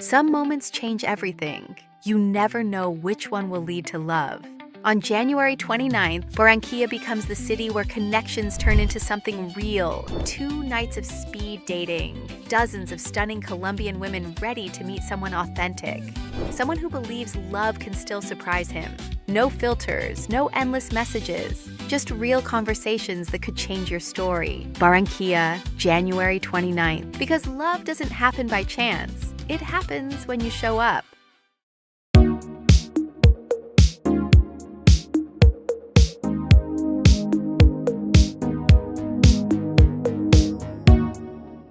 Some moments change everything. You never know which one will lead to love. On January 29th, Barankia becomes the city where connections turn into something real. 2 nights of speed dating, dozens of stunning Colombian women ready to meet someone authentic. Someone who believes love can still surprise him. No filters, no endless messages, just real conversations that could change your story. Barankia, January 29th. Because love doesn't happen by chance. It happens when you show up.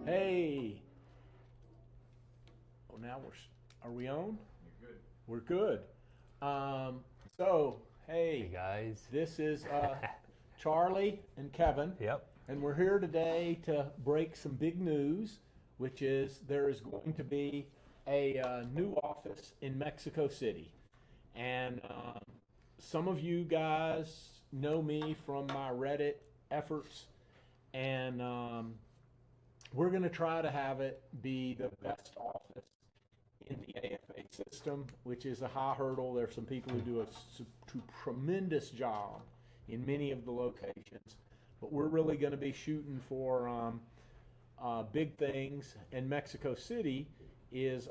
Hey. Oh, now are we on? We're good. Hey guys. This is Charlie and Kevin. Yep. And we're here today to break some big news, which is there is going to be a new office in Mexico City. And some of you guys know me from my Reddit efforts, and we're going to try to have it be the best office in the AFA system, which is a high hurdle. There's some people who do a tremendous job in many of the locations, but we're really going to be shooting for big things. And Mexico City is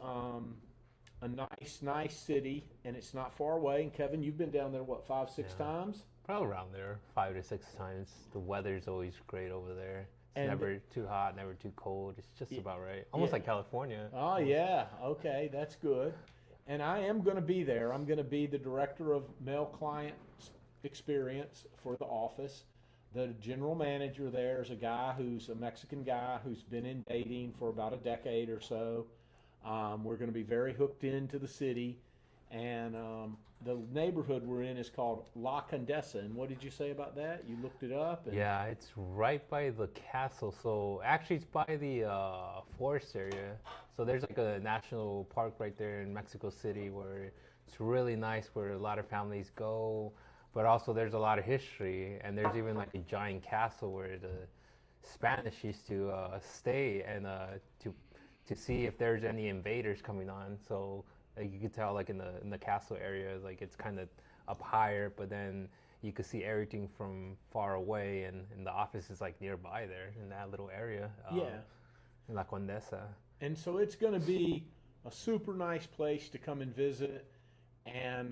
a nice city, and it's not far away. And Kevin, you've been down there, what, 5-6 times? Probably around there, 5 to 6 times. The weather's always great over there. It's And never too hot, never too cold. It's just about right. Almost like California. Oh, yeah. Okay, that's good. And I am going to be there. I'm going to be the director of male client experience for the office. The general manager there is a guy who's a Mexican guy who's been in dating for about a decade or so. We're going to be very hooked into the city. And the neighborhood we're in is called La Condesa. And what did you say about that? You looked it up? Yeah, it's right by the castle. So actually it's by the forest area. So there's like a national park right there in Mexico City where it's really nice, where a lot of families go. But also there's a lot of history, and there's even like a giant castle where the Spanish used to stay and to see if there's any invaders coming on. So you could tell, like in the castle area, like it's kind of up higher, but then you could see everything from far away, and the office is like nearby there in that little area. In La Condesa. And so it's going to be a super nice place to come and visit. And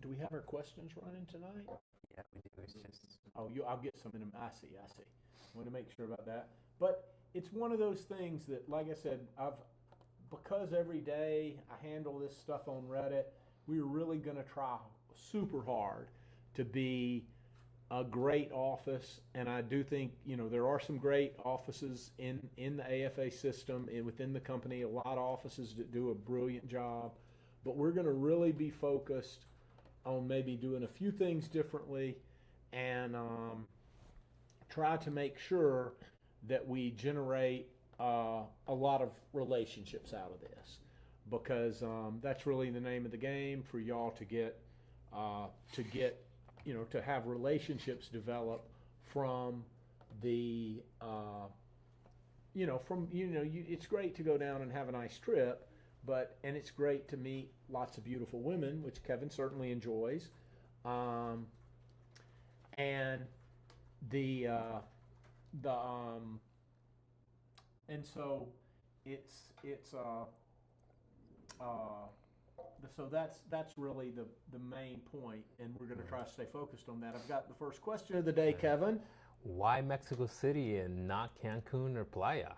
do we have our questions running tonight? Yeah, we do. It's just I'll get some in them. I see. I want to make sure about that. But it's one of those things that, like I said, because every day I handle this stuff on Reddit, we're really going to try super hard to be a great office. And I do think, there are some great offices in the AFA system and within the company, a lot of offices that do a brilliant job. But we're going to really be focused on maybe doing a few things differently and try to make sure that we generate a lot of relationships out of this, because that's really the name of the game, for y'all to get to have relationships develop from the it's great to go down and have a nice trip, and it's great to meet lots of beautiful women, which Kevin certainly enjoys, and so so that's really the main point, and we're going to try to stay focused on that. I've got the first question of the day, Kevin. Why Mexico City and not Cancun or Playa?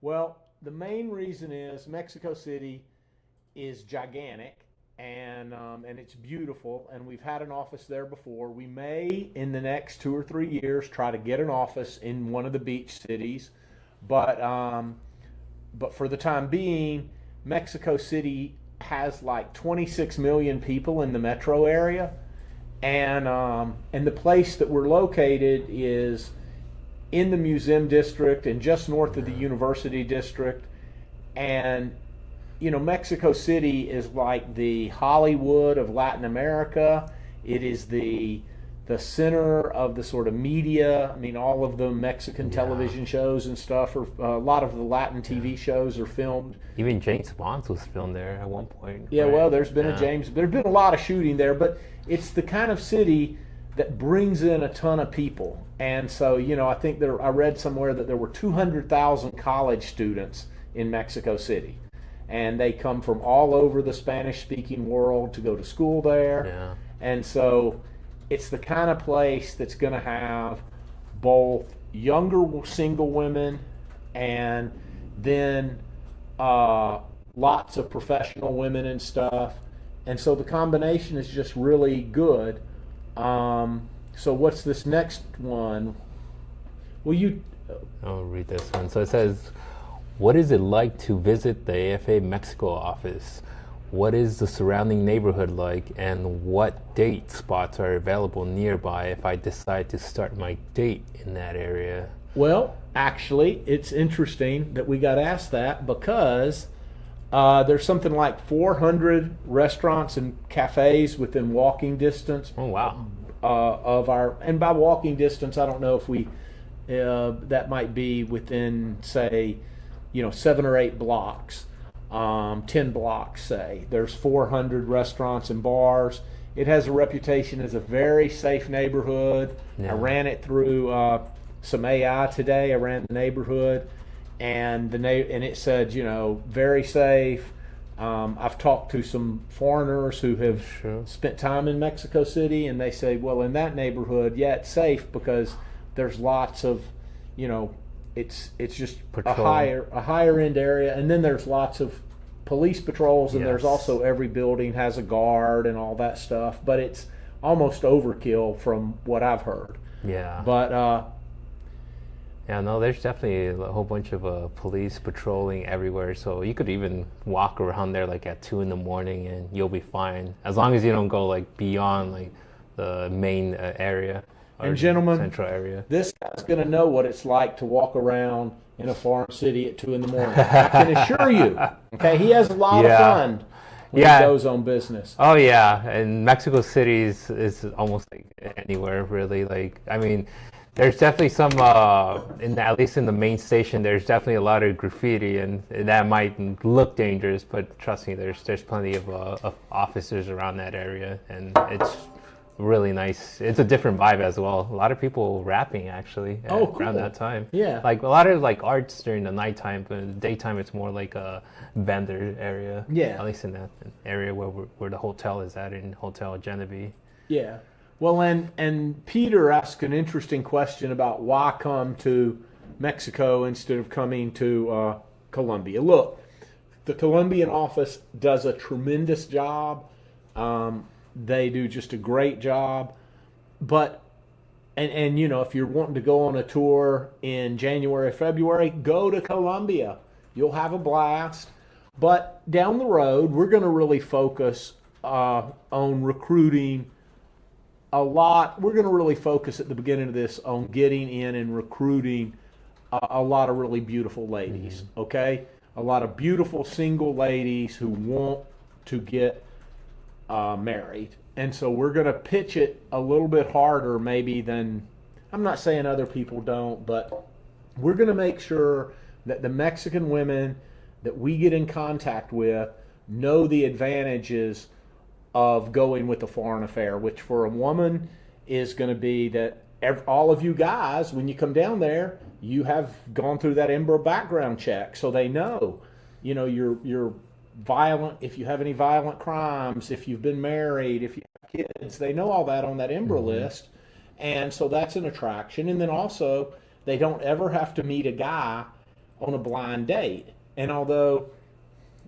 Well, the main reason is Mexico City is gigantic, and it's beautiful, and we've had an office there before. We may, in the next 2 or 3 years, try to get an office in one of the beach cities, but for the time being, Mexico City has like 26 million people in the metro area, and the place that we're located is in the museum district and just north of the university district. And Mexico City is like the Hollywood of Latin America. It is the the center of the sort of media. I mean, all of the Mexican television shows and stuff, or a lot of the Latin TV shows are filmed. Even James Bond was filmed there at one point. Yeah, right? well, there's been there's been a lot of shooting there, but it's the kind of city that brings in a ton of people. And so, I think I read somewhere that there were 200,000 college students in Mexico City. And they come from all over the Spanish-speaking world to go to school there. Yeah. And so it's the kind of place that's going to have both younger single women and then lots of professional women and stuff. And so the combination is just really good. So what's this next one? Well, I'll read this one. So it says, what is it like to visit the AFA Mexico office? What is the surrounding neighborhood like, and what date spots are available nearby if I decide to start my date in that area? Well, actually, it's interesting that we got asked that because there's something like 400 restaurants and cafes within walking distance. Oh, wow. Of our, and by walking distance, I don't know if that might be within, say, 7 or 8 blocks, 10 blocks, say. There's 400 restaurants and bars. It has a reputation as a very safe neighborhood. Yeah. I ran it through some AI today. I ran the neighborhood, and it said, very safe. I've talked to some foreigners who have spent time in Mexico City, and they say, well, in that neighborhood, yeah, it's safe because there's lots of, it's just a higher end area, and then there's lots of police patrols, and there's also every building has a guard and all that stuff, but it's almost overkill from what I've heard. Yeah. But yeah, no, there's definitely a whole bunch of police patrolling everywhere, so you could even walk around there like at 2 a.m. and you'll be fine, as long as you don't go like beyond like the main area. And gentlemen, central area. This guy's going to know what it's like to walk around in a foreign city at 2 a.m. I can assure you. Okay, he has a lot of fun when he goes on business. Oh yeah, and Mexico City is almost like anywhere really. Like, I mean, there's definitely some at least in the main station. There's definitely a lot of graffiti, and that might look dangerous. But trust me, there's plenty of officers around that area, and it's really nice. It's a different vibe as well. A lot of people rapping actually around that time. Yeah, like a lot of like arts during the nighttime, but in the daytime it's more like a vendor area. Yeah, at least in that area where the hotel is at, in Hotel Genevieve. Yeah. Well, and Peter asked an interesting question about why come to Mexico instead of coming to Colombia. Look, the Colombian office does a tremendous job. They do just a great job. But, and if you're wanting to go on a tour in January, February, go to Colombia. You'll have a blast. But down the road, we're going to really focus on recruiting a lot. We're going to really focus at the beginning of this on getting in and recruiting a lot of really beautiful ladies, okay? A lot of beautiful single ladies who want to get married. And so we're going to pitch it a little bit harder maybe than, I'm not saying other people don't, but we're going to make sure that the Mexican women that we get in contact with know the advantages of going with a foreign affair, which for a woman is going to be that all of you guys, when you come down there, you have gone through that IMBRA background check, so they know, you're violent, if you have any violent crimes, if you've been married, if you have kids, they know all that on that IMBRA list, and so that's an attraction. And then also, they don't ever have to meet a guy on a blind date. And although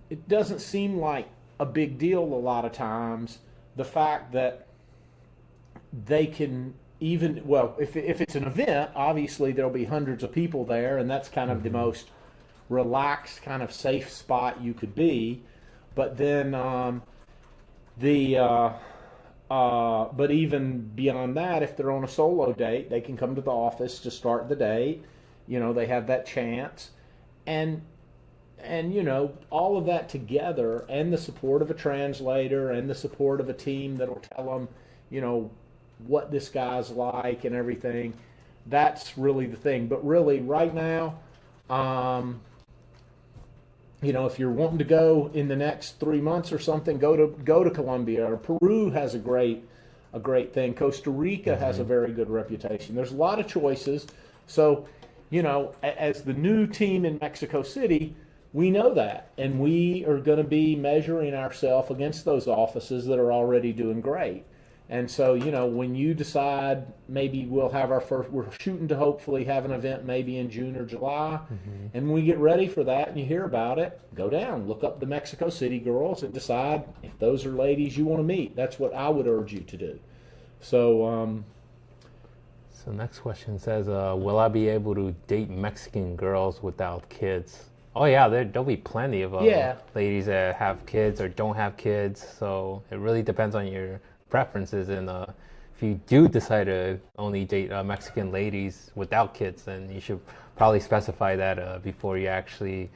it doesn't seem like a big deal a lot of times, the fact that they can even, well, if it's an event, obviously there'll be hundreds of people there, and that's kind of the most relaxed, kind of safe spot you could be. But then but even beyond that, if they're on a solo date, they can come to the office to start the date. They have that chance. And all of that together, and the support of a translator and the support of a team that'll tell them, what this guy's like and everything. That's really the thing. But really, right now, if you're wanting to go in the next 3 months or something, go to Colombia. Or Peru has a great thing. Costa Rica has a very good reputation. There's a lot of choices. So, as the new team in Mexico City, we know that, and we are going to be measuring ourselves against those offices that are already doing great. And so, when you decide maybe we'll have we're shooting to hopefully have an event maybe in June or July, and when we get ready for that and you hear about it, go down, look up the Mexico City girls and decide if those are ladies you want to meet. That's what I would urge you to do. So, So next question says, will I be able to date Mexican girls without kids? Oh yeah, there'll be plenty of ladies that have kids or don't have kids. So it really depends on your preferences, and if you do decide to only date Mexican ladies without kids, then you should probably specify that before you actually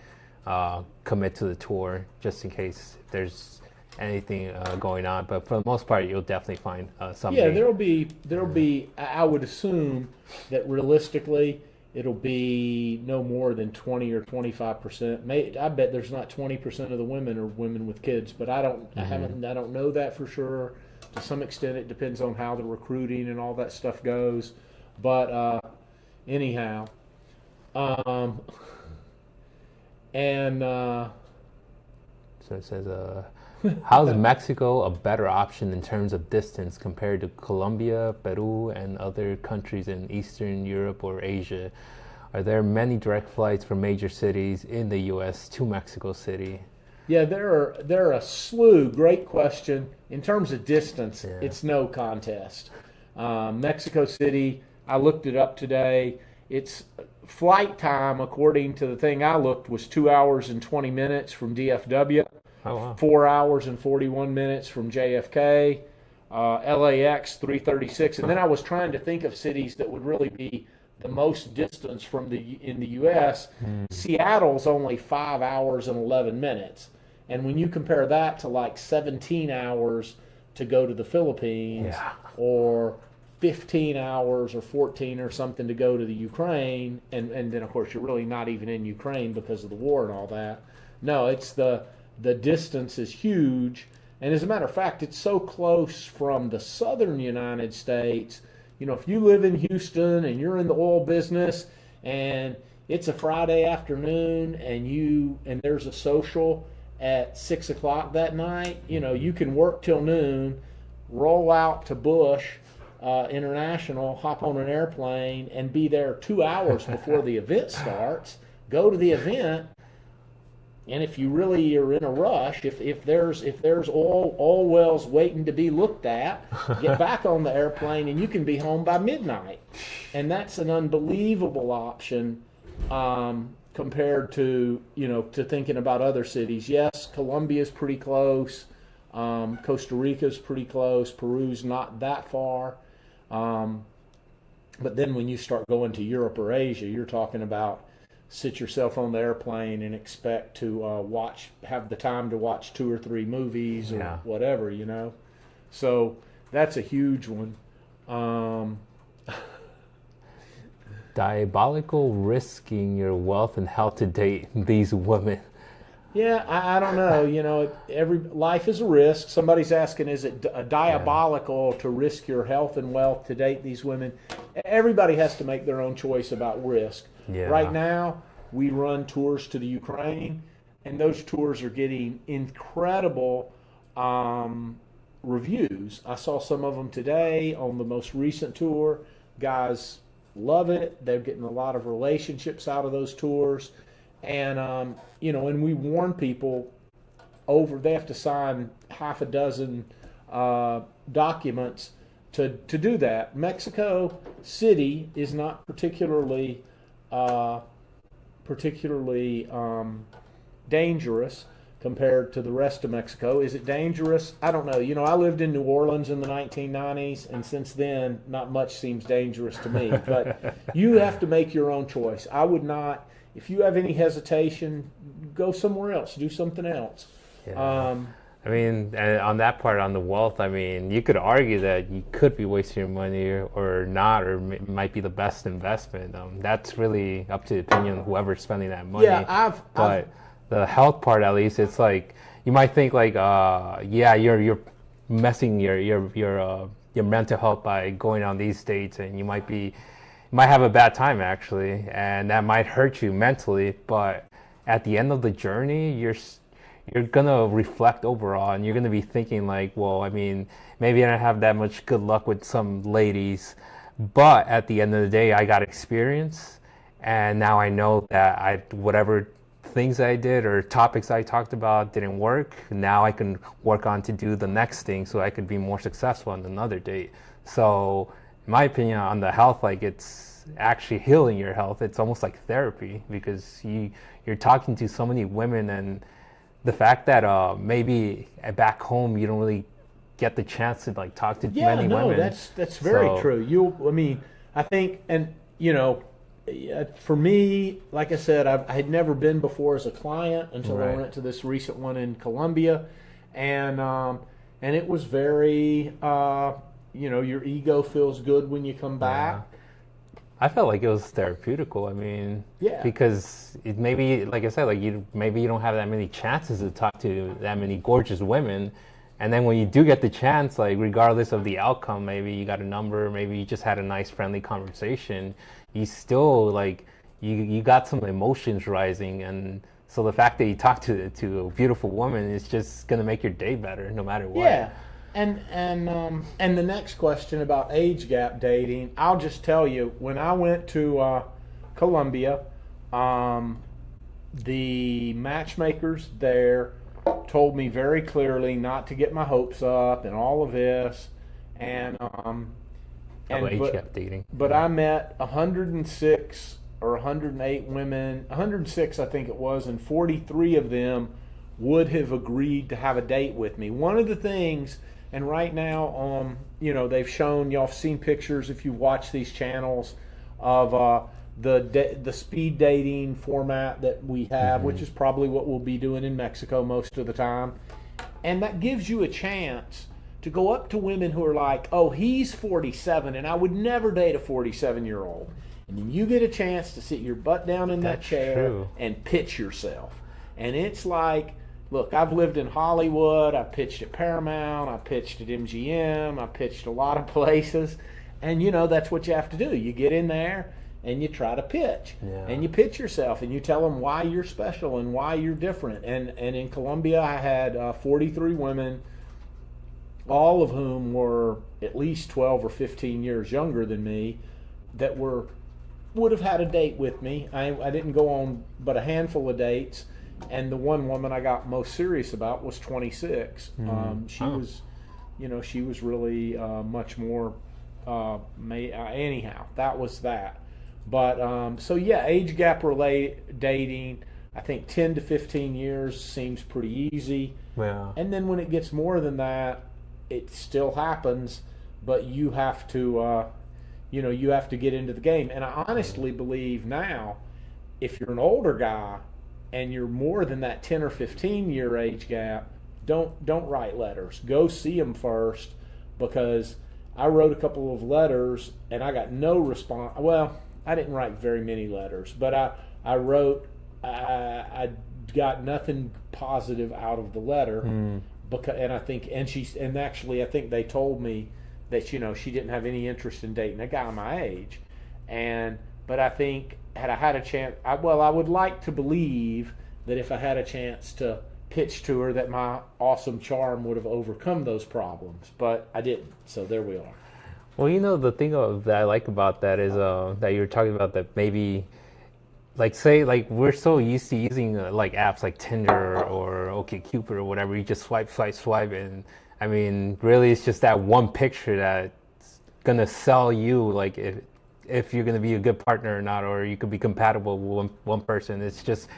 commit to the tour, just in case there's anything going on. But for the most part, you'll definitely find somebody. Yeah, there'll be. I would assume that realistically, it'll be no more than 20 or 25%. I bet there's not 20% of the women are women with kids, but I don't know that for sure. To some extent, it depends on how the recruiting and all that stuff goes. But anyhow, so it says, how's Mexico a better option in terms of distance compared to Colombia, Peru, and other countries in Eastern Europe or Asia? Are there many direct flights from major cities in the U.S. to Mexico City? Yeah, there are a slew. Great question. In terms of distance, it's no contest. Mexico City, I looked it up today. Its flight time, according to the thing I looked, was 2 hours and 20 minutes from DFW. Oh, wow. 4 hours and 41 minutes from JFK. LAX 336. And then I was trying to think of cities that would really be the most distance in the U.S. Seattle's only 5 hours and 11 minutes. And when you compare that to like 17 hours to go to the Philippines, or 15 hours or 14 or something to go to the Ukraine, and then of course you're really not even in Ukraine because of the war and all that. No, it's the distance is huge. And as a matter of fact, it's so close from the southern United States. If you live in Houston and you're in the oil business and it's a Friday afternoon and there's a social at 6 o'clock that night, you can work till noon, roll out to Bush International, hop on an airplane, and be there 2 hours before the event starts, go to the event. And if you really are in a rush, if there's oil wells waiting to be looked at, get back on the airplane and you can be home by midnight. And that's an unbelievable option compared to to thinking about other cities. Yes, Colombia's pretty close, Costa Rica's pretty close, Peru's not that far. But then when you start going to Europe or Asia, you're talking about sit yourself on the airplane and expect to have the time to watch 2 or 3 movies or whatever, So that's a huge one. Diabolical risking your wealth and health to date these women. Yeah, I don't know. Every life is a risk. Somebody's asking, is it diabolical to risk your health and wealth to date these women? Everybody has to make their own choice about risk. Yeah. Right now, we run tours to the Ukraine, and those tours are getting incredible reviews. I saw some of them today on the most recent tour. Guys love it. They're getting a lot of relationships out of those tours. And, and we warn people they have to sign half a dozen documents to do that. Mexico City is not particularly dangerous compared to the rest of Mexico. Is it dangerous? I don't know. I lived in New Orleans in the 1990s, and since then, not much seems dangerous to me. But you have to make your own choice. I would not, if you have any hesitation, go somewhere else. Do something else. Yeah. I mean, and on that part, on the wealth, I mean, you could argue that you could be wasting your money or not, or it might be the best investment. That's really up to the opinion of whoever's spending that money. Yeah, but the health part, at least, it's like you might think like, yeah, you're messing your mental health by going on these dates, and you might have a bad time actually, and that might hurt you mentally. But at the end of the journey, you're gonna reflect overall, and you're gonna be thinking like, well, I mean, maybe I don't have that much good luck with some ladies, but at the end of the day, I got experience, and now I know that whatever things I did or topics I talked about didn't work. Now I can work on to do the next thing, so I could be more successful on another date. So, in my opinion, on the health, like it's actually healing your health. It's almost like therapy, because you're talking to so many women, and the fact that maybe back home you don't really get the chance to like talk to many women. That's very true. I mean, I think, and you know, for me, like I said, I had never been before as a client until I went to this recent one in Colombia, and it was very, you know, your ego feels good when you come back. Yeah. I felt like it was therapeutical. I mean, because it maybe, like I said, like maybe you don't have that many chances to talk to that many gorgeous women, and then when you do get the chance, like regardless of the outcome, maybe you got a number, maybe you just had a nice friendly conversation, you still like you got some emotions rising, and so the fact that you talk to a beautiful woman is just gonna make your day better, no matter what. Yeah. And the next question about age gap dating, I'll just tell you, when I went to Colombia, the matchmakers there told me very clearly not to get my hopes up and all of this, and age gap dating. But I met 106 or 108 women, 106 I think it was, and 43 of them would have agreed to have a date with me. One of the things, and right now, you know, they've shown, y'all have seen pictures if you watch these channels of the speed dating format that we have, which is probably what we'll be doing in Mexico most of the time. And that gives you a chance to go up to women who are like, oh, he's 47 and I would never date a 47-year-old. And then you get a chance to sit your butt down in that chair and pitch yourself. And it's like, look, I've lived in Hollywood, I pitched at Paramount, I pitched at MGM, I pitched a lot of places, and you know, that's what you have to do. You get in there and you try to pitch, and you pitch yourself, and you tell them why you're special and why you're different. And in Colombia, I had 43 women, all of whom were at least 12 or 15 years younger than me, that would have had a date with me. I didn't go on but a handful of dates. And the one woman I got most serious about was 26. She was, you know, she was really much more. Anyhow, that was that. But so yeah, age gap dating, I think 10 to 15 years seems pretty easy. Yeah. And then when it gets more than that, it still happens, but you have to, you know, you have to get into the game. And I honestly believe now, if you're an older guy and you're more than that 10 or 15 year age gap, don't write letters. Go see them first, because I wrote a couple of letters and I got no response. Well, I didn't write very many letters, but I wrote, I got nothing positive out of the letter, because, and I think, and actually I think they told me that, you know, she didn't have any interest in dating a guy my age, but I think, had I had a chance, I would like to believe that if I had a chance to pitch to her, that my awesome charm would have overcome those problems, but I didn't. So there we are. Well, you know, the thing that I like about that is that you were talking about that maybe, like, say, like, we're so used to using like apps like Tinder or OkCupid or whatever. You just swipe, and I mean, really, it's just that one picture that's gonna sell you, like, if you're going to be a good partner or not, or you could be compatible with one person. It's just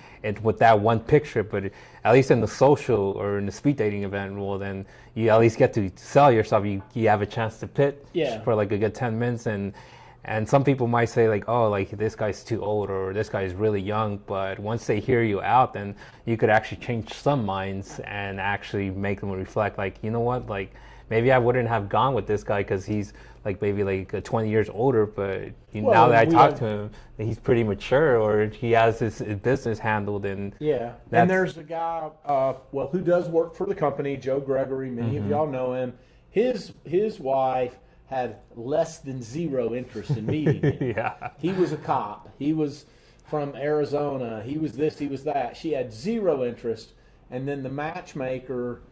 with that one picture. But at least in the social or in the speed dating event, well, then you at least get to sell yourself. You have a chance to pitch for like a good 10 minutes, and And some people might say like, oh, like this guy's too old or this guy's really young. But once they hear you out, then you could actually change some minds and actually make them reflect like, you know what, like maybe I wouldn't have gone with this guy because he's like maybe like 20 years older. But now that I talk to him, he's pretty mature or he has his business handled. And yeah, and there's a guy, well, who does work for the company, Joe Gregory. Many of y'all know him. His wife had less than zero interest in meeting him. Yeah. He was a cop. He was from Arizona. He was this, he was that. She had zero interest. And then the matchmaker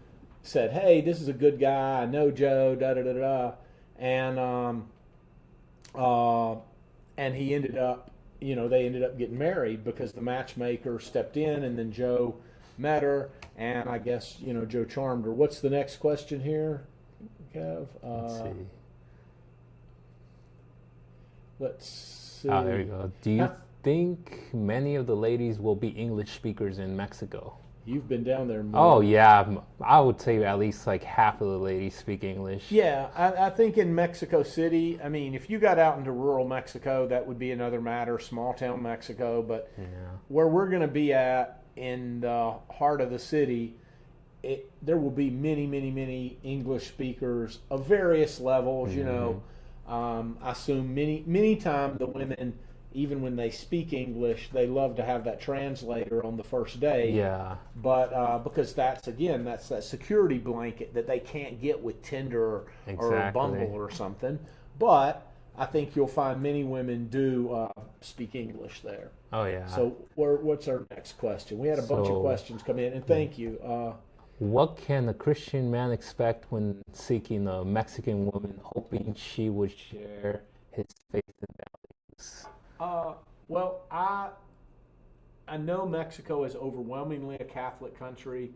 said, hey, this is a good guy. I know Joe, da-da-da-da. And he ended up, they ended up getting married because the matchmaker stepped in and then Joe met her. And I guess, Joe charmed her. What's the next question here, Kev? Let's see. Let's see. Oh, there you go. Do you think many of the ladies will be English speakers in Mexico? You've been down there more. Oh, yeah. I would say at least like half of the ladies speak English. Yeah, I think in Mexico City, I mean, if you got out into rural Mexico, that would be another matter, small town Mexico. But where we're going to be at in the heart of the city, there will be many, many, many English speakers of various levels, I assume many times the women, even when they speak English, they love to have that translator on the first day. Yeah. But because that's that security blanket that they can't get with Tinder or Bumble or something. But I think you'll find many women do speak English there. Oh, yeah. So what's our next question? We had a bunch of questions come in, and thank you. What can a Christian man expect when seeking a Mexican woman, hoping she would share his faith and values? Well, I know Mexico is overwhelmingly a Catholic country.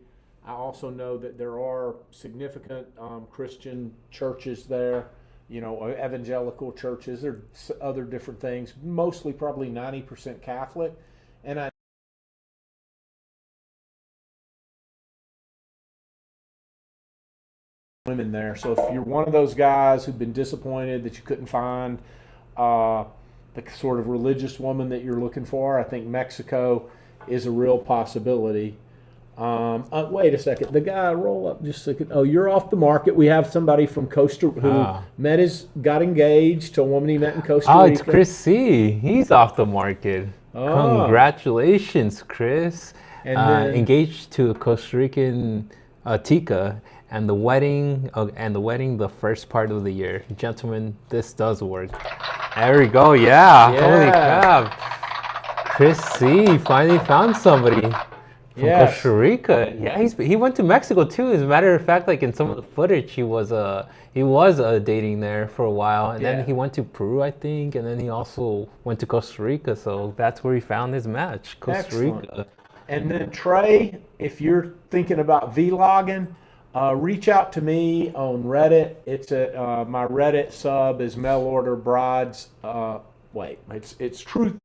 I also know that there are significant Christian churches there, evangelical churches or other different things, mostly probably 90% Catholic. And I women there. So if you're one of those guys who've been disappointed that you couldn't find the sort of religious woman that you're looking for, I think Mexico is a real possibility. Wait a second. The guy, roll up just a second. Oh, you're off the market. We have somebody from Costa who got engaged to a woman he met in Costa Rica. Oh, it's Chris C. He's off the market. Oh. Congratulations, Chris. And then, engaged to a Costa Rican Tika. And the wedding, the first part of the year. Gentlemen, this does work. There we go, yeah. Holy crap. Chris C. finally found somebody from Costa Rica. Yeah, he went to Mexico too. As a matter of fact, like in some of the footage, he was dating there for a while. And then he went to Peru, I think. And then he also went to Costa Rica. So that's where he found his match, Costa Rica. And then Trey, if you're thinking about vlogging, reach out to me on Reddit. It's at my Reddit sub is mail order brides. It's truth.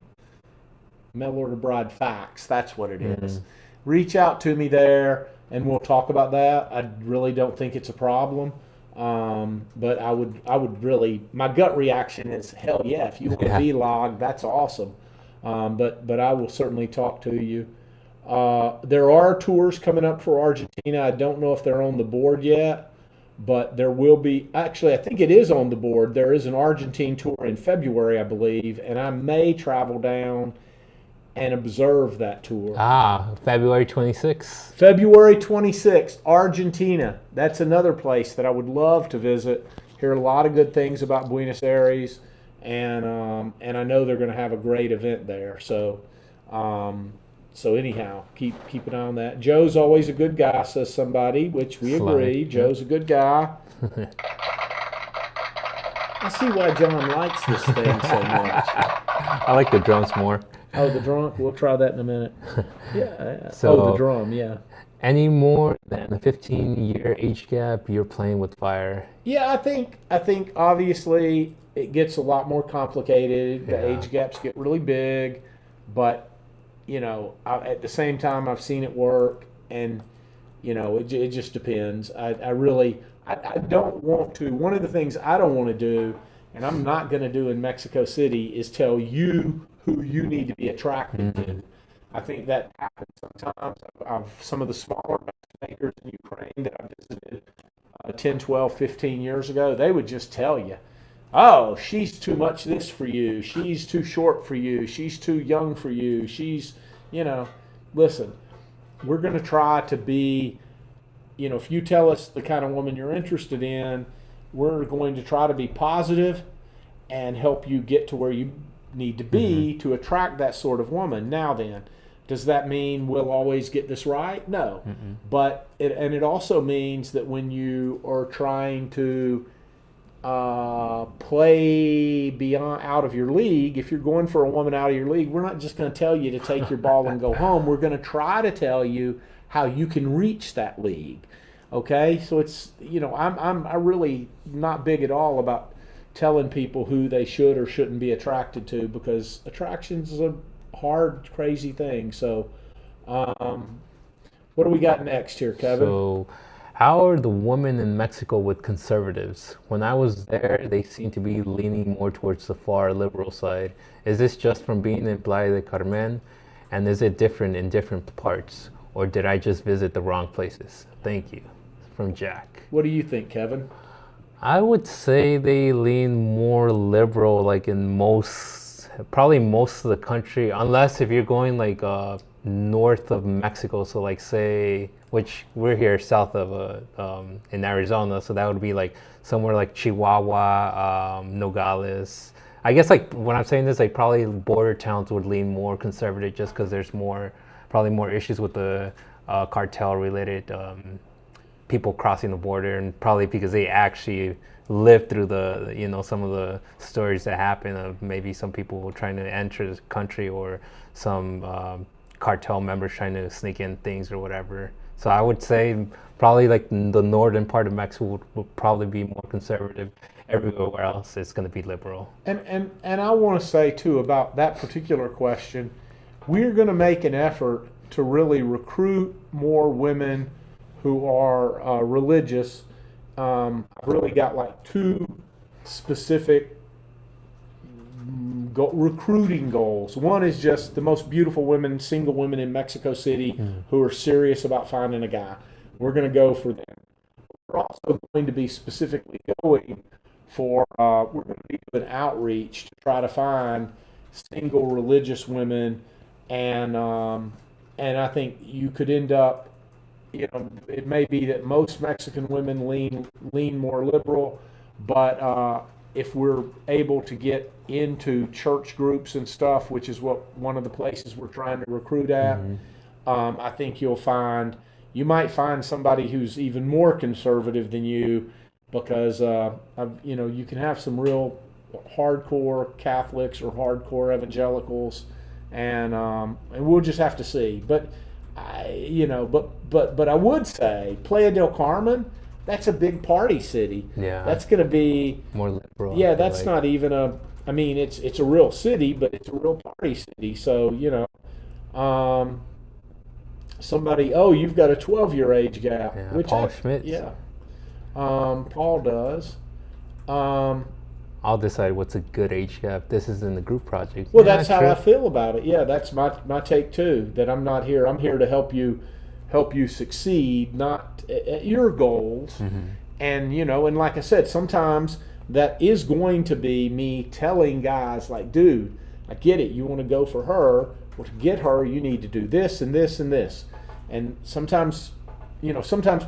Mail order bride facts. That's what it is. Reach out to me there, and we'll talk about that. I really don't think it's a problem, but I would really. My gut reaction is hell yeah. If you want to vlog, that's awesome. But I will certainly talk to you. There are tours coming up for Argentina. I don't know if they're on the board yet, but there will be. Actually, I think it is on the board. There is an Argentine tour in February, I believe, and I may travel down and observe that tour. February 26th. February 26th, Argentina. That's another place that I would love to visit. Hear a lot of good things about Buenos Aires, and I know they're going to have a great event there. So anyhow, keep an eye on that. Joe's always a good guy, says somebody, which we agree. Joe's a good guy. I see why John likes this thing so much. I like the drums more. Oh, the drum? We'll try that in a minute. Yeah. So, the drum, yeah. Any more than a 15-year age gap, you're playing with fire. Yeah, I think obviously it gets a lot more complicated. The age gaps get really big, but at the same time, I've seen it work, and it just depends. I don't want to. One of the things I don't want to do and I'm not going to do in Mexico City, is tell you who you need to be attracted to. I think that happens sometimes. Some of the smaller matchmakers in Ukraine that I visited 10, 12, 15 years ago, they would just tell you, oh, she's too much this for you. She's too short for you. She's too young for you. She's, listen, we're going to try to be, if you tell us the kind of woman you're interested in, we're going to try to be positive and help you get to where you need to be to attract that sort of woman. Now then, does that mean we'll always get this right? No. But it also means that when you are trying to play beyond out of your league, if you're going for a woman out of your league, we're not just going to tell you to take your ball and go home. We're going to try to tell you how you can reach that league. Okay, so it's I'm really not big at all about telling people who they should or shouldn't be attracted to, because attraction's a hard, crazy thing. So, what do we got next here, Kevin? So, how are the women in Mexico with conservatives? When I was there, they seem to be leaning more towards the far liberal side. Is this just from being in Playa del Carmen? And is it different in different parts? Or did I just visit the wrong places? Thank you. From Jack. What do you think, Kevin? I would say they lean more liberal, like in probably most of the country, unless if you're going like north of Mexico, so like say, which we're here south of in Arizona, so that would be like somewhere like Chihuahua, Nogales. I guess like when I'm saying this, like probably border towns would lean more conservative just because there's probably more issues with the cartel related people crossing the border, and probably because they actually lived through some of the stories that happen of maybe some people trying to enter the country or some cartel members trying to sneak in things or whatever. So I would say probably like the northern part of Mexico would probably be more conservative. Everywhere else it's going to be liberal. And I want to say too about that particular question, we're going to make an effort to really recruit more women who are religious. I've really got like two specific recruiting goals. One is just the most beautiful women, single women in Mexico City who are serious about finding a guy. We're going to go for them. We're also going to be specifically going for, we're going to be doing outreach to try to find single religious women, and I think you could end up, it may be that most Mexican women lean more liberal, but if we're able to get into church groups and stuff, which is one of the places we're trying to recruit at, I think you might find somebody who's even more conservative than you, because you can have some real hardcore Catholics or hardcore evangelicals, and we'll just have to see. But but I would say Playa del Carmen, that's a big party city. Yeah, that's going to be more liberal. Yeah, that's not even it's a real city, but it's a real party city. So you've got a 12-year age gap. Yeah, which Paul Schmidt. Yeah, Paul does. I'll decide what's a good age gap. This is in the group project. Well, that's how I feel about it. Yeah, that's my take too. That I'm not here. I'm here to help you succeed, not at your goals. And and like I said, sometimes that is going to be me telling guys like, dude, I get it. You want to go for her. Well, to get her, you need to do this and this and this. And sometimes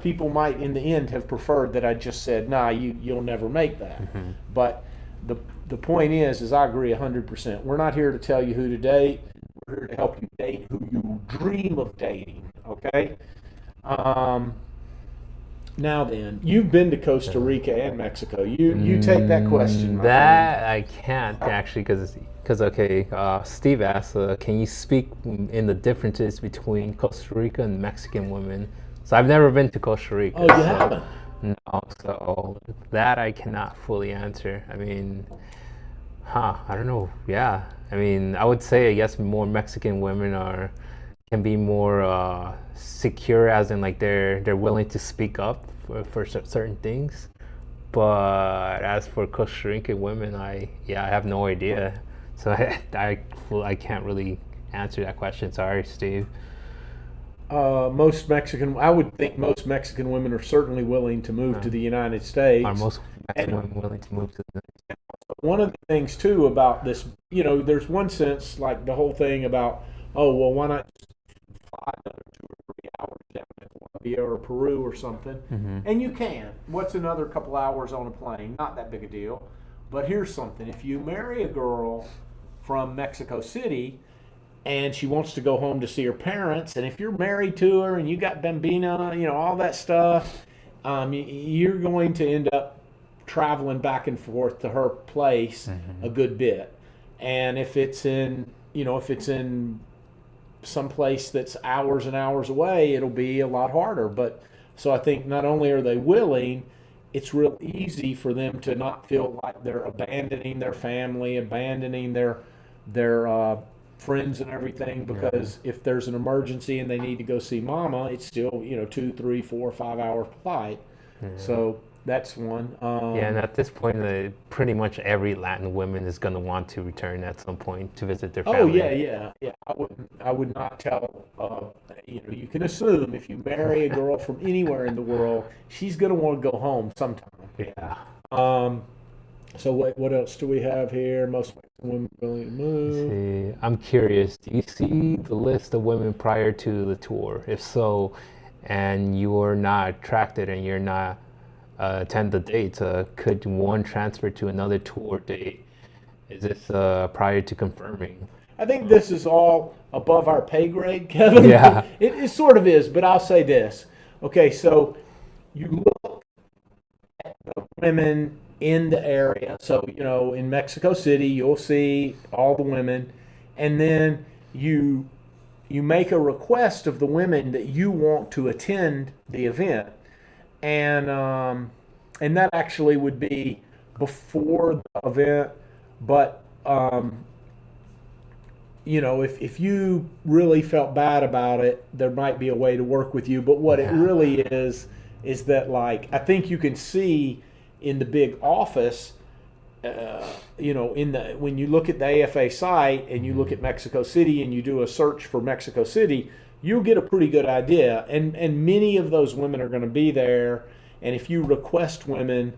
people might in the end have preferred that I just said, nah, you'll never make that. But the point is I agree 100%. We're not here to tell you who to date. We're here to help you date who you dream of dating. Okay. Now then, you've been to Costa Rica and Mexico. You take that question. That I can't actually, because Steve asked, can you speak in the differences between Costa Rica and Mexican women? So I've never been to Costa Rica. Oh, you haven't? No, so that I cannot fully answer. I mean, I don't know. Yeah, I mean, I would say I guess more Mexican women can be more secure, as in like they're willing to speak up for certain things. But as for Costa Rican women, I have no idea. So I can't really answer that question. Sorry, Steve. I would think most Mexican women are certainly willing to move to the United States. Are most Mexican women willing to move to the United States? One of the things too about this, there's one sense like the whole thing about, oh well, why not just fly another 2 or 3 hours down to Colombia or Peru or something? Mm-hmm. And you can. What's another couple hours on a plane? Not that big a deal. But here's something: if you marry a girl from Mexico City and she wants to go home to see her parents, and if you're married to her and you got bambina, all that stuff, you're going to end up traveling back and forth to her place a good bit. And if it's in some place that's hours and hours away, it'll be a lot harder. But so I think not only are they willing, it's real easy for them to not feel like they're abandoning their family, abandoning their friends and everything, because if there's an emergency and they need to go see mama, it's still 2, 3, 4, 5 hour flight. So that's one. And at this point, pretty much every Latin woman is going to want to return at some point to visit their family. Oh yeah. I would not tell. You can assume if you marry a girl from anywhere in the world, she's going to want to go home sometime. Yeah. So what else do we have here? Most women willing to move. See, I'm curious. Do you see the list of women prior to the tour? If so, and you're not attracted and you're not attend the date, could one transfer to another tour date? Is this prior to confirming? I think this is all above our pay grade, Kevin. Yeah. It sort of is, but I'll say this. Okay, so you look at the women in the area. So, in Mexico City, you'll see all the women, and then you make a request of the women that you want to attend the event. And that actually would be before the event, but if you really felt bad about it, there might be a way to work with you. But what it really is that, like, I think you can see in the big office, when you look at the AFA site and you look at Mexico City and you do a search for Mexico City, you'll get a pretty good idea. And many of those women are going to be there. And if you request women,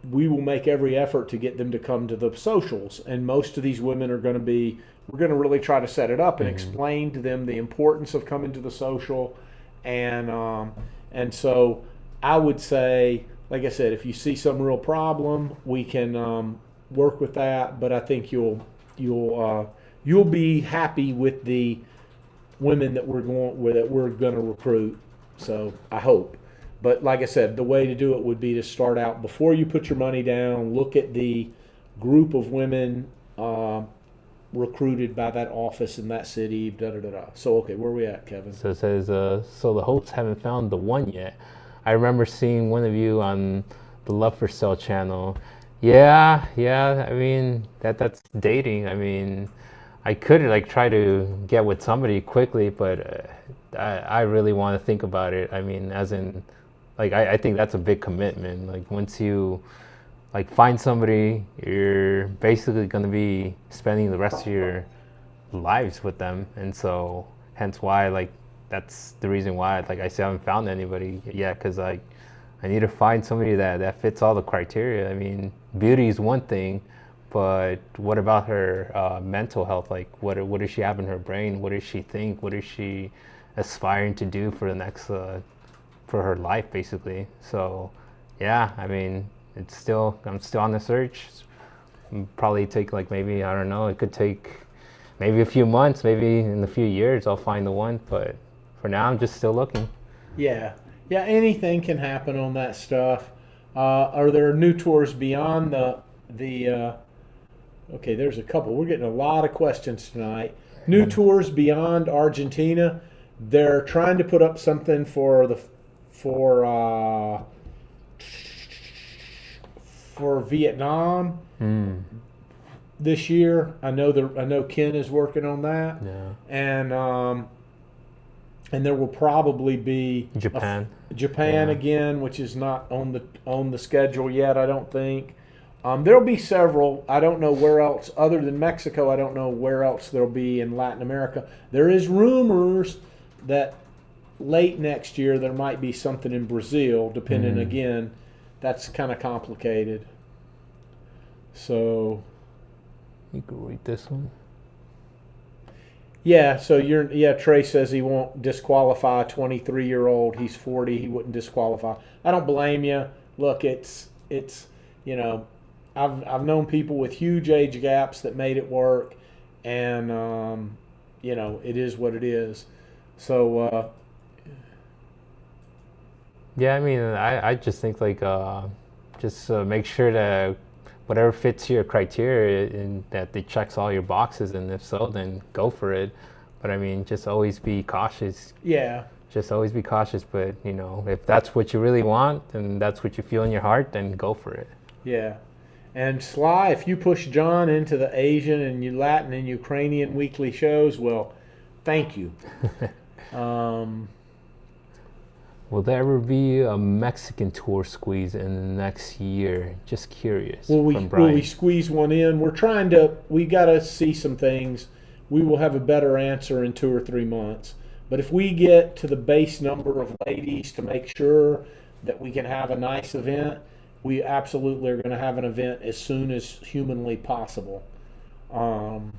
we will make every effort to get them to come to the socials. And most of these women are going to we're going to really try to set it up and explain to them the importance of coming to the social. And so I would say, like I said, if you see some real problem, we can work with that. But I think you'll be happy with the women that we're going to recruit. So I hope. But like I said, the way to do it would be to start out before you put your money down. Look at the group of women recruited by that office in that city. So okay, where are we at, Kevin? So it says, so the hosts haven't found the one yet. I remember seeing one of you on the Love for Sale channel. Yeah. I mean, that's dating. I mean, I could try to get with somebody quickly, but I really want to think about it. I mean, as in, I think that's a big commitment. Like, once you find somebody, you're basically going to be spending the rest of your lives with them, and so hence why that's the reason why I still haven't found anybody yet, because I need to find somebody that fits all the criteria. I mean, beauty is one thing, but what about her mental health? What does she have in her brain? What does she think? What is she aspiring to do for the next for her life, basically? So yeah, I mean, I'm still on the search. Probably take maybe, I don't know, it could take maybe a few months, maybe in a few years I'll find the one, but for now I'm just still looking. Yeah, anything can happen on that stuff. Are there new tours beyond the okay, there's a couple. We're getting a lot of questions tonight. New tours beyond Argentina. They're trying to put up something for Vietnam this year. I know Ken is working on that. Yeah. And and there will probably be Japan. Japan Yeah. again, which is not on the schedule yet, I don't think. There'll be several. I don't know where else, other than Mexico, I don't know where else there'll be in Latin America. There is rumors that late next year there might be something in Brazil, depending again. That's kind of complicated. So, You can read this one. yeah, so Trey says he won't disqualify a 23-year-old. He's 40, he wouldn't disqualify. I don't blame you. Look, it's you know, I've known people with huge age gaps that made it work, and you know, it is what it is. So Yeah, I mean, I just think like just make sure that whatever fits your criteria and that it checks all your boxes, and if so, then go for it. But I mean, just always be cautious. yeah, Just always be cautious. But you know, if that's what you really want and that's what you feel in your heart, then go for it. yeah. And Sly, if you push John into the Asian and Latin and Ukrainian weekly shows, well, thank you. Will there ever be a Mexican tour squeeze in the next year? Just curious. Will from we Brian. squeeze one in? We got to see some things. We will have a better answer in 2 or 3 months. But if we get to the base number of ladies to make sure that we can have a nice event, we absolutely are going to have an event as soon as humanly possible.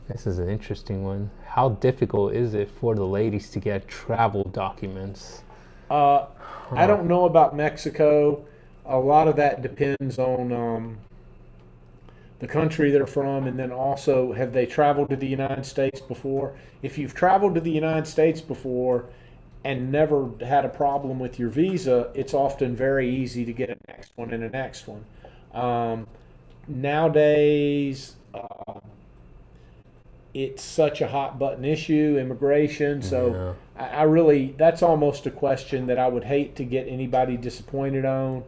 This is an interesting one. How difficult is it for the ladies to get travel documents? I don't know about Mexico. A lot of that depends on the country they're from, and then also, have they traveled to the United States before? If you've traveled to the United States before and never had a problem with your visa, it's often very easy to get a next one and a next one. Nowadays, it's such a hot button issue, immigration. So I really, that's almost a question that I would hate to get anybody disappointed on.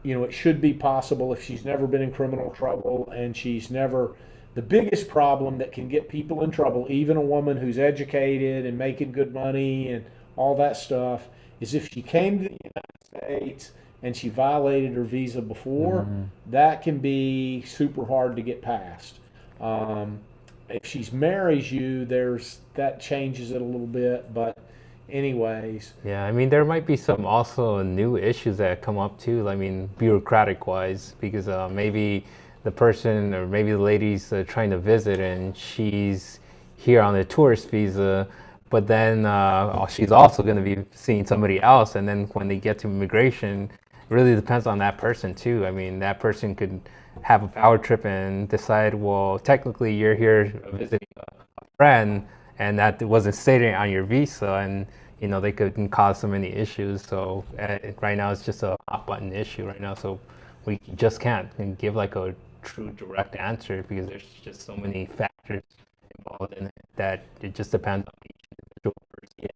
You know, it should be possible if she's never been in criminal trouble and she's never. The biggest problem that can get people in trouble, even a woman who's educated and making good money and all that stuff, is if she came to the United States and she violated her visa before, that can be super hard to get past. If she marries you, that changes it a little bit, but anyways. Yeah, I mean, there might be some also new issues that come up too. I mean, bureaucratic wise, because maybe the person or maybe the lady's trying to visit and she's here on a tourist visa, but then she's also going to be seeing somebody else, and then when they get to immigration, it really depends on that person too. I mean, that person could have a power trip and decide, well, technically you're here visiting a friend, and that wasn't stated on your visa, and you know, they could cause so many issues. So right now it's just a hot button issue right now, so we just can't give like a true direct answer because there's just so many factors involved in it that it just depends on each individual person. Yeah,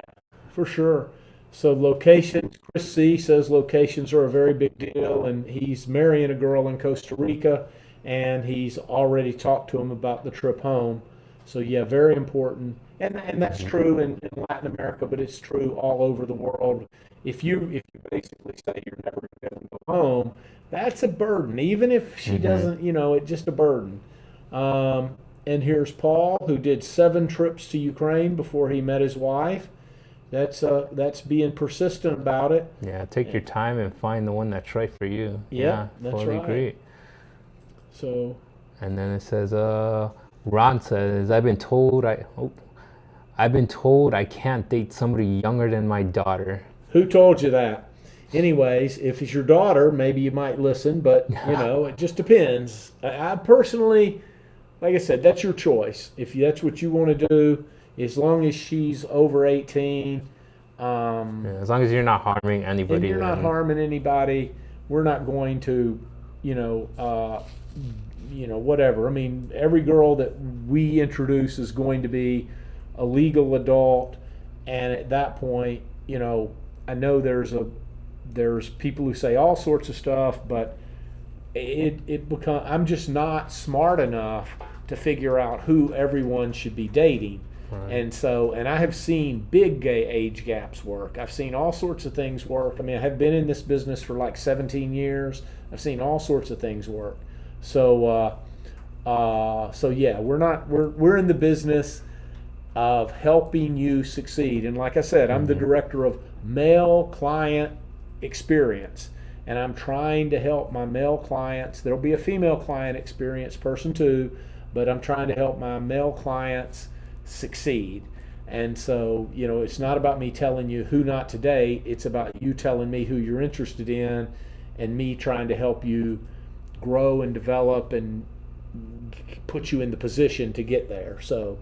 for sure. So locations, Chris C says locations are a very big deal, and he's marrying a girl in Costa Rica, and he's already talked to him about the trip home. So yeah, very important, and that's true in Latin America, but it's true all over the world. If you basically say you're never going to be able to go home, that's a burden. Even if she doesn't, you know, it's just a burden. And here's Paul, who did 7 trips to Ukraine before he met his wife. That's being persistent about it. Yeah, take your time and find the one that's right for you. Yeah, that's totally right. agree. So, and then it says, Ron says, I've been told I can't date somebody younger than my daughter. who told you that? Anyways, if it's your daughter, maybe you might listen, but you know, it just depends. I personally, like I said, that's your choice. If that's what you want to do, as long as she's over 18, Yeah, as long as you're not harming anybody. and you're not harming anybody, we're not going to, whatever. I mean, every girl that we introduce is going to be a legal adult, and at that point, you know, I know there's people who say all sorts of stuff, but I'm just not smart enough to figure out who everyone should be dating. Right. And I have seen big gay age gaps work. I've seen all sorts of things work. I mean, I have been in this business for like 17 years. I've seen all sorts of things work. So, so yeah, we're in the business of helping you succeed. And like I said, I'm the director of male client experience, and I'm trying to help my male clients. There'll be a female client experience person too, but I'm trying to help my male clients succeed. And so, it's not about me telling you who not to date. It's about you telling me who you're interested in, and me trying to help you grow and develop and put you in the position to get there. So,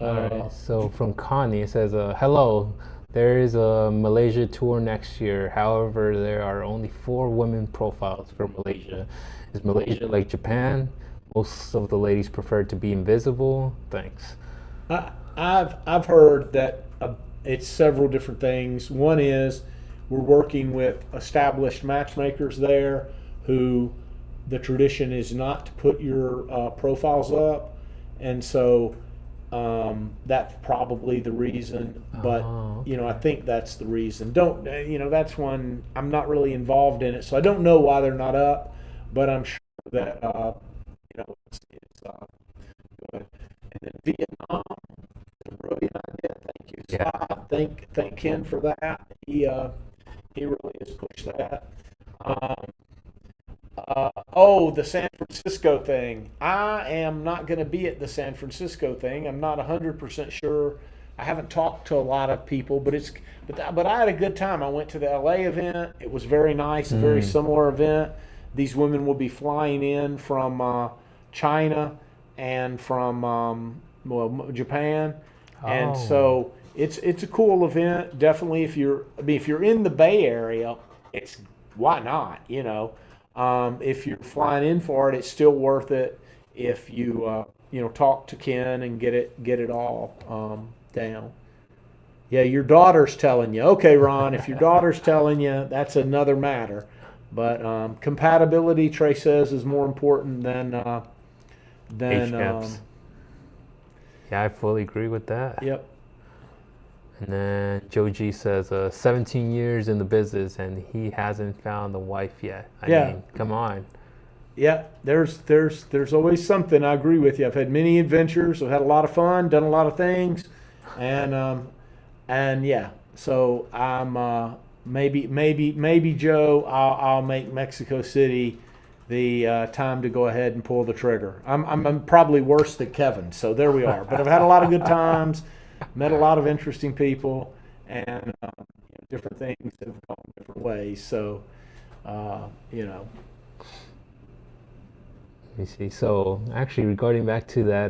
all right. So from Connie, it says, hello. There is a Malaysia tour next year. However, there are only 4 women profiles for Malaysia. Is Malaysia like Japan? Most of the ladies prefer to be invisible. Thanks. I've heard that it's several different things. One is we're working with established matchmakers there who the tradition is not to put your profiles up, and so that's probably the reason. But I think that's the reason. That's one I'm not really involved in it, so I don't know why they're not up. But I'm sure that it's good. And then Vietnam, a brilliant idea. Thank you, Scott. Thank Ken for that. He really has pushed that. The San Francisco thing. I am not going to be at the San Francisco thing. I'm not 100% sure. I haven't talked to a lot of people, but I had a good time. I went to the LA event. It was very nice, a very similar event. These women will be flying in from China and from Japan, and so it's a cool event. Definitely, if you're in the Bay Area, why not? If you're flying in for it, it's still worth it. If you talk to Ken and get it all down. Yeah, your daughter's telling you. Okay, Ron, if your daughter's telling you, that's another matter. But compatibility, Trey says, is more important than age gaps. Yeah, I fully agree with that. Yep. And then Joe G says, 17 years in the business and he hasn't found a wife yet. I mean, come on. Yeah, there's always something. I agree with you. I've had many adventures. I've had a lot of fun, done a lot of things, and yeah. So I'm maybe Joe. I'll make Mexico City the time to go ahead and pull the trigger. I'm probably worse than Kevin. So there we are. But I've had a lot of good times. Met a lot of interesting people, and different things have gone different ways. So, Let me see. So, actually, regarding back to that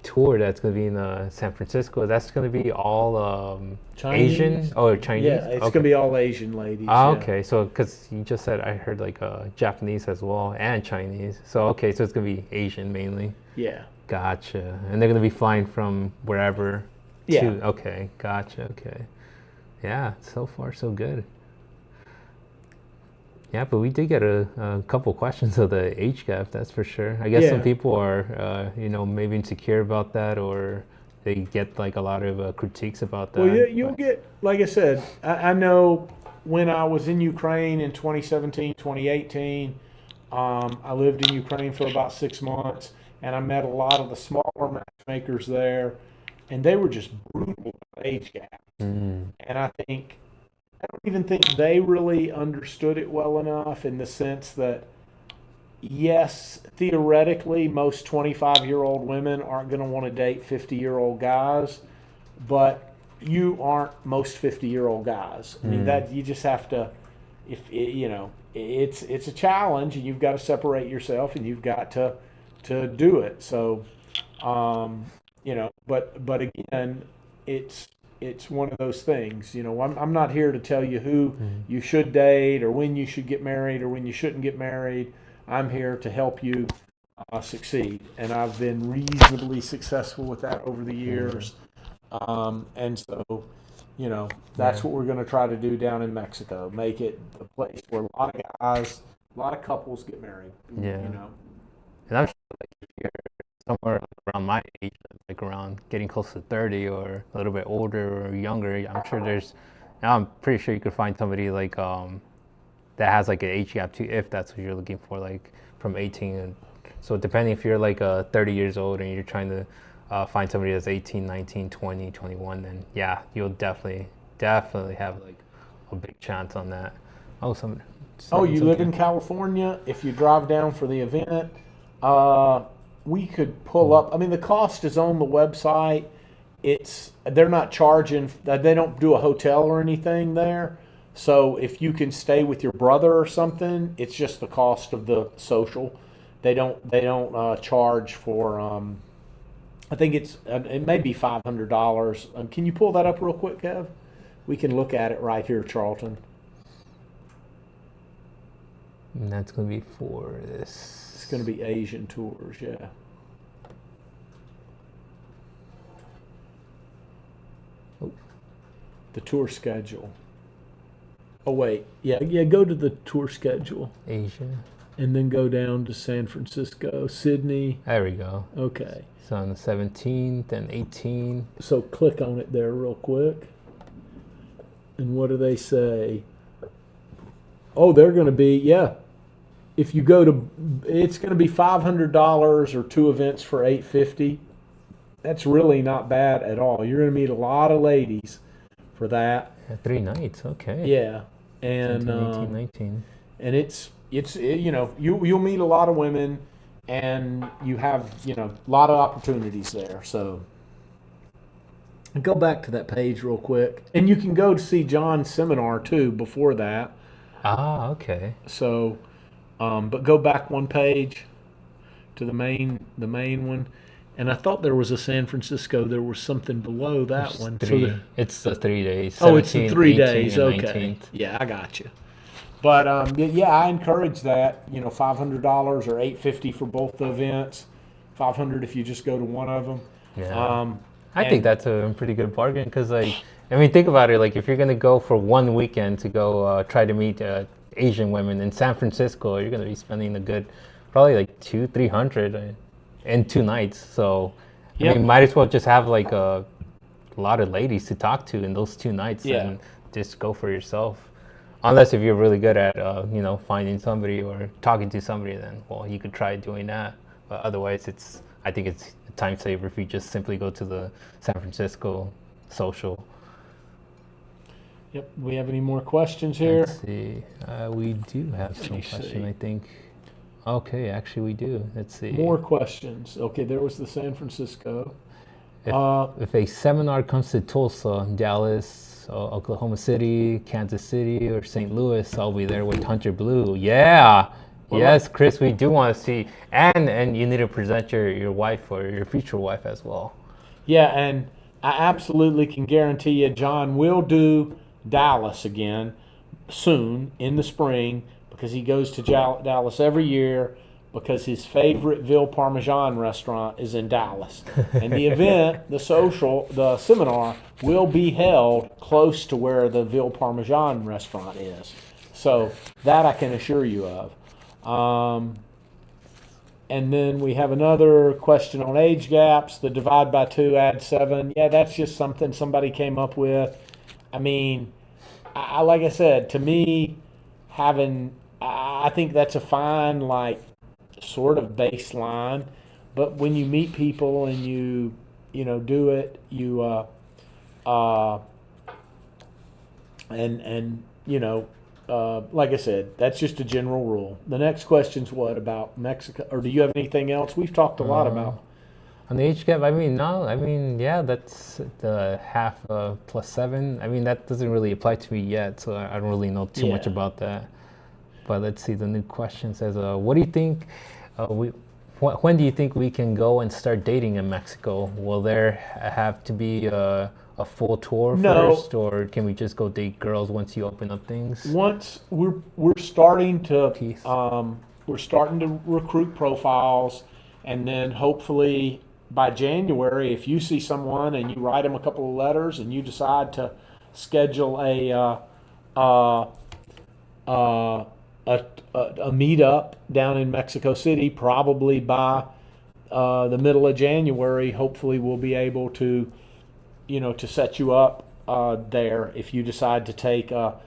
tour that's going to be in San Francisco, that's going to be all Asian or Chinese? Yeah, it's going to be all Asian ladies. Okay. So, because you just said, I heard like Japanese as well and Chinese. So, okay, so it's going to be Asian mainly. Yeah. Gotcha. And they're going to be flying from wherever. Yeah. Okay. Gotcha. Okay. Yeah. So far, so good. Yeah, but we did get a couple questions of the age gap, that's for sure. I guess some people are, maybe insecure about that, or they get like a lot of critiques about that. Well, you'll get, like I said, I know when I was in Ukraine in 2017, 2018, I lived in Ukraine for about 6 months. And I met a lot of the smaller matchmakers there, and they were just brutal age gap. And I don't even think they really understood it well enough, in the sense that, yes, theoretically, most 25-year-old women aren't going to want to date 50-year-old guys, but you aren't most 50-year-old guys. I mean, that you just have to, it's a challenge, and you've got to separate yourself, and you've got to do it. So, but again, it's one of those things. I'm not here to tell you who you should date, or when you should get married, or when you shouldn't get married. I'm here to help you succeed, and I've been reasonably successful with that over the years. And so, that's what we're going to try to do down in Mexico. Make it a place where a lot of guys, a lot of couples get married. Yeah. And I'm sure, like, if you're somewhere around my age, like around getting close to 30 or a little bit older or younger, I'm pretty sure you could find somebody like that has like an age gap too, if that's what you're looking for, like from 18. And so depending if you're like 30 years old and you're trying to find somebody that's 18, 19, 20, 21, then yeah, you'll definitely have like a big chance on that. Oh, you live in California? If you drive down for the event, we could pull up. I mean, the cost is on the website. They're not charging. They don't do a hotel or anything there. So if you can stay with your brother or something, it's just the cost of the social. They don't charge for. I think it may be $500. Can you pull that up real quick, Kev? We can look at it right here, Charlton. And that's going to be for this. It's going to be Asian tours, yeah. Oh. The tour schedule. Oh, wait. Yeah, go to the tour schedule. Asia. And then go down to San Francisco, Sydney. There we go. Okay. So on the 17th and 18th. So click on it there real quick. And what do they say? Oh, they're going to be, yeah. If you go to, it's going to be $500 or 2 events for $850. That's really not bad at all. You're going to meet a lot of ladies for that. 3 nights, okay. Yeah, and 17, 18, 19. And it's you'll meet a lot of women, and you have a lot of opportunities there. So. Go back to that page real quick, and you can go to see John's seminar too before that. Ah, okay. So, but go back one page to the main one, and I thought there was a San Francisco. There was something below that There's one. It's the 3 days. Oh, it's the 3 18, days. and Okay. 19th. Yeah, I got you. But yeah, I encourage that. $500 or $850 for both the events. $500 if you just go to one of them. Yeah. I think that's a pretty good bargain because, think about it. Like, if you're going to go for one weekend to go try to meet Asian women in San Francisco, you're going to be spending probably like $200-300 in 2 nights. So, Yep. I mean, might as well just have like a lot of ladies to talk to in those 2 nights and just go for yourself. Unless if you're really good at, finding somebody or talking to somebody, then, well, you could try doing that. But otherwise, I think it's a time saver if you just simply go to the San Francisco social. Yep. Do we have any more questions here? Let's see. We do have some questions, I think. Okay, actually we do. Let's see. More questions. Okay, there was the San Francisco. If a seminar comes to Tulsa, Dallas, Oklahoma City, Kansas City, or St. Louis, I'll be there with Hunter Blue. Yeah. Yes, Chris, we do want to see. And you need to present your wife or your future wife as well. Yeah, and I absolutely can guarantee you John will do Dallas again soon in the spring because he goes to Dallas every year because his favorite Ville Parmesan restaurant is in Dallas. And the event, the seminar, will be held close to where the Ville Parmesan restaurant is. So that I can assure you of. And then we have another question on age gaps, the divide by 2, add 7. Yeah, that's just something somebody came up with. I mean, like I said, to me, I think that's a fine, sort of baseline. But when you meet people and you do it, like I said, that's just a general rule. The next question's what about Mexico? Or do you have anything else? We've talked a lot about. On the age gap, yeah, that's the half plus 7. I mean, that doesn't really apply to me yet, so I don't really know too much about that. But let's see, the new question says, what do you think, when do you think we can go and start dating in Mexico? Will there have to be a full tour first, or can we just go date girls once you open up things? Once we're starting to recruit profiles, and then hopefully by January, if you see someone and you write them a couple of letters and you decide to schedule a meetup down in Mexico City, probably by the middle of January, hopefully we'll be able to, to set you up there if you decide to take a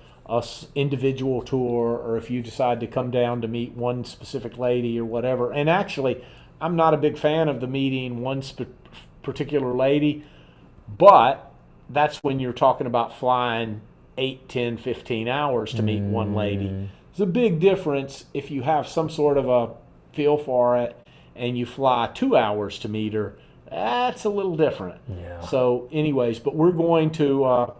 individual tour, or if you decide to come down to meet one specific lady or whatever. And actually, I'm not a big fan of the meeting one particular lady, but that's when you're talking about flying 8, 10, 15 hours to meet one lady. There's a big difference if you have some sort of a feel for it and you fly 2 hours to meet her. That's a little different. Yeah. So anyways, but we're going to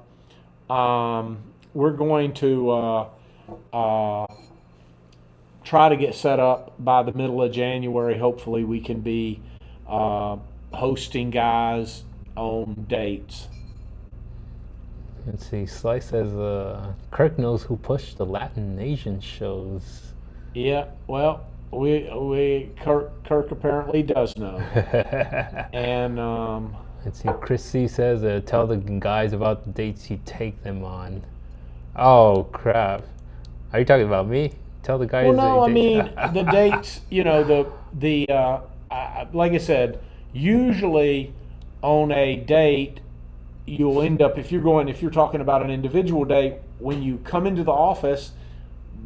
try to get set up by the middle of January. Hopefully we can be hosting guys on dates. Let's see. Sly says Kirk knows who pushed the Latin Asian shows. Yeah, well, Kirk apparently does know. And let's see. Chris C says tell the guys about the dates you take them on. Oh crap! Are you talking about me? Tell the guys. Well, no, I mean the dates. Like I said, usually on a date, you'll end up, if you're talking about an individual date, when you come into the office,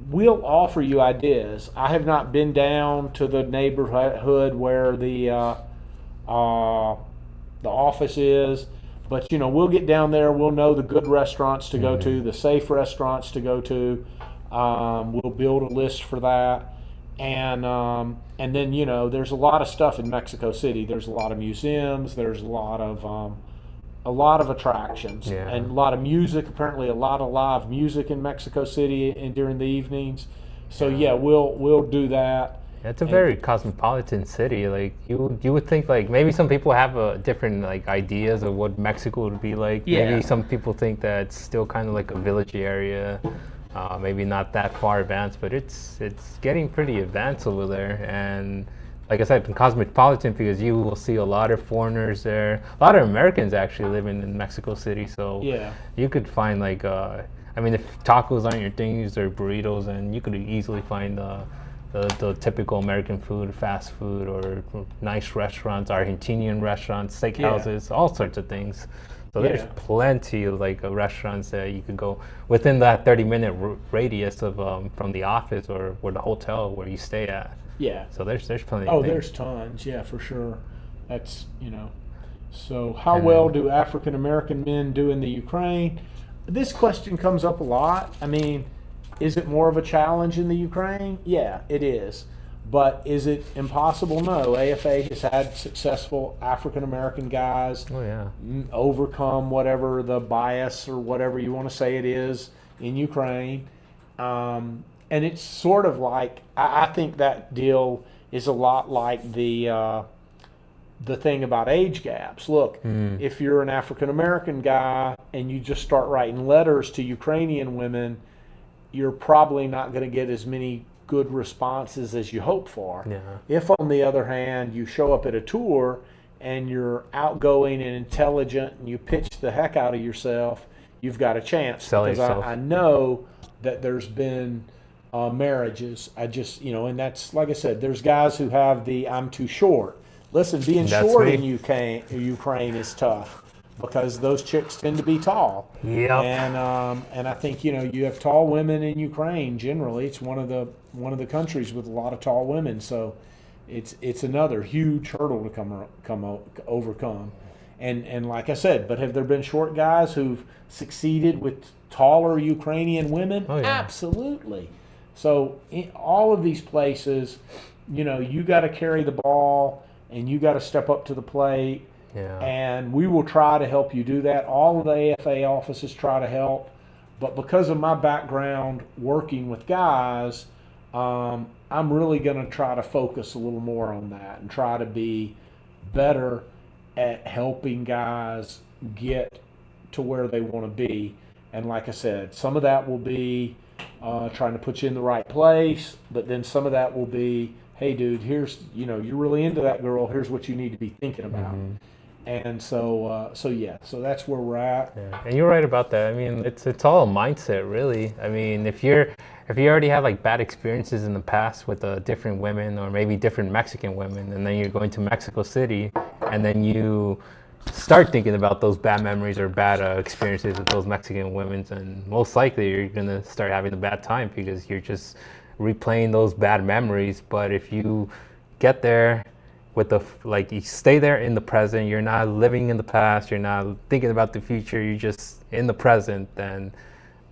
we'll offer you ideas. I have not been down to the neighborhood where the office is, but we'll get down there. We'll know the good restaurants to go to, the safe restaurants to go to. We'll build a list for that, and then there's a lot of stuff in Mexico City. There's a lot of museums. There's a lot of attractions, and a lot of music. Apparently, a lot of live music in Mexico City and during the evenings. So yeah, we'll do that. It's a very cosmopolitan city. Like you would think like maybe some people have different like ideas of what Mexico would be like. Yeah. Maybe some people think that it's still kind of like a village area. Maybe not that far advanced, but it's getting pretty advanced over there. And like I said, cosmopolitan because you will see a lot of foreigners there. A lot of Americans actually living in Mexico City. So yeah, you could find like, if tacos aren't your things or burritos, and you could easily find the typical American food, fast food, or nice restaurants, Argentinian restaurants, steakhouses, all sorts of things. So there's plenty of like restaurants that you could go within that 30-minute radius of from the office or the hotel where you stay at. Yeah. So there's plenty. Oh, there's tons. Yeah, for sure. That's So how well do African American men do in the Ukraine? This question comes up a lot. I mean, is it more of a challenge in the Ukraine? Yeah, it is. But is it impossible? No. AFA has had successful African American guys overcome whatever the bias or whatever you want to say it is in Ukraine. And it's sort of like, I think that deal is a lot like the thing about age gaps. Look, if you're an African American guy and you just start writing letters to Ukrainian women, you're probably not going to get as many good responses as you hope for. Yeah. If, on the other hand, you show up at a tour and you're outgoing and intelligent and you pitch the heck out of yourself, you've got a chance. Sell because yourself. I know that there's been marriages. I just, and that's, like I said, there's guys who have the I'm too short. Listen, being short in Ukraine is tough because those chicks tend to be tall. Yep. And I think you have tall women in Ukraine generally. It's one of the countries with a lot of tall women. So it's another huge hurdle to overcome. And like I said, but have there been short guys who've succeeded with taller Ukrainian women? Oh, yeah. Absolutely. So in all of these places, you got to carry the ball and you got to step up to the plate. Yeah. And we will try to help you do that. All of the AFA offices try to help. But because of my background working with guys, I'm really going to try to focus a little more on that and try to be better at helping guys get to where they want to be. And like I said, some of that will be trying to put you in the right place, but then some of that will be, hey, dude, here's, you're really into that girl. Here's what you need to be thinking about. Mm-hmm. And so that's where we're at. Yeah. And you're right about that. I mean, it's all a mindset, really. I mean, if you're if you already have like bad experiences in the past with different women or maybe different Mexican women, and then you're going to Mexico City, and then you start thinking about those bad memories or bad experiences with those Mexican women, and most likely you're gonna start having a bad time because you're just replaying those bad memories. But if you get there with you stay there in the present, you're not living in the past, you're not thinking about the future, you're just in the present, then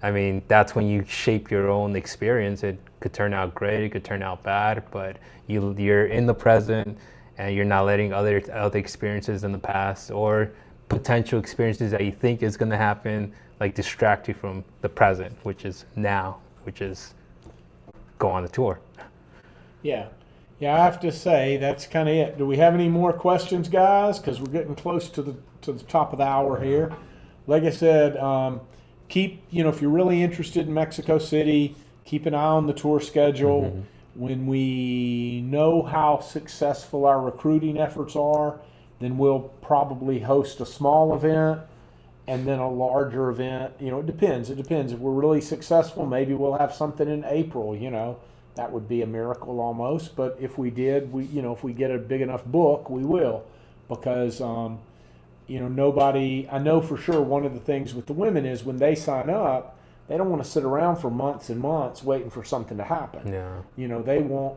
I mean, that's when you shape your own experience. It could turn out great, it could turn out bad, but you're in the present and you're not letting other experiences in the past or potential experiences that you think is going to happen like distract you from the present, which is now, which is go on the tour. Yeah. Yeah, I have to say that's kind of it. Do we have any more questions, guys? Because we're getting close to the top of the hour here. Like I said, keep, if you're really interested in Mexico City, keep an eye on the tour schedule. Mm-hmm. When we know how successful our recruiting efforts are, then we'll probably host a small event and then a larger event. It depends. It depends. If we're really successful, maybe we'll have something in April, That would be a miracle almost. But if we did, if we get a big enough book, we will. Because, nobody, I know for sure one of the things with the women is when they sign up, they don't want to sit around for months and months waiting for something to happen. Yeah. They want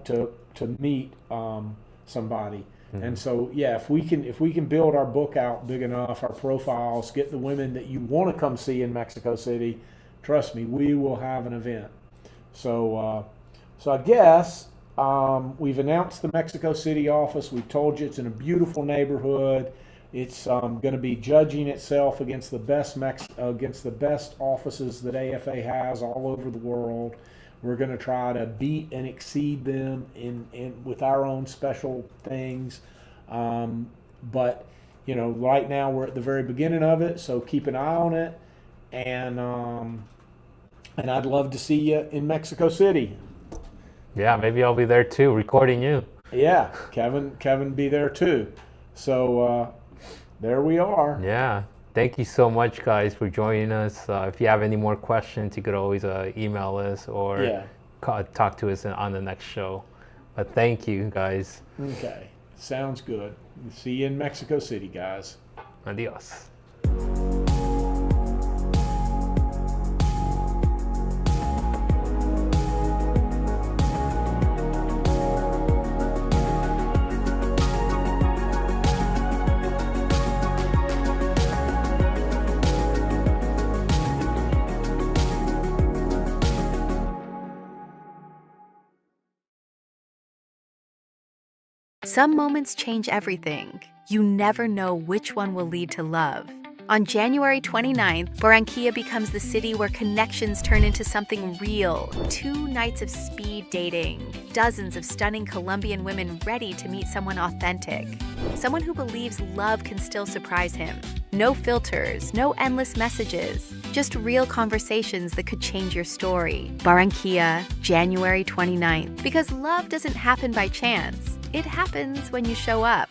to meet somebody. Mm-hmm. And so, yeah, if we can build our book out big enough, our profiles, get the women that you want to come see in Mexico City, trust me, we will have an event. So I guess we've announced the Mexico City office. We've told you it's in a beautiful neighborhood. It's going to be judging itself against the best offices that AFA has all over the world. We're going to try to beat and exceed them in with our own special things. But right now we're at the very beginning of it, so keep an eye on it. And I'd love to see you in Mexico City. Yeah, maybe I'll be there too, recording you. Yeah, Kevin be there too. So there we are. Yeah, thank you so much, guys, for joining us. If you have any more questions, you could always email us or talk to us on the next show. But thank you, guys. Okay, sounds good. See you in Mexico City, guys. Adios. Some moments change everything. You never know which one will lead to love. On January 29th, Barankia becomes the city where connections turn into something real. 2 nights of speed dating. Dozens of stunning Colombian women ready to meet someone authentic. Someone who believes love can still surprise him. No filters, no endless messages. Just real conversations that could change your story. Barankia, January 29th. Because love doesn't happen by chance. It happens when you show up.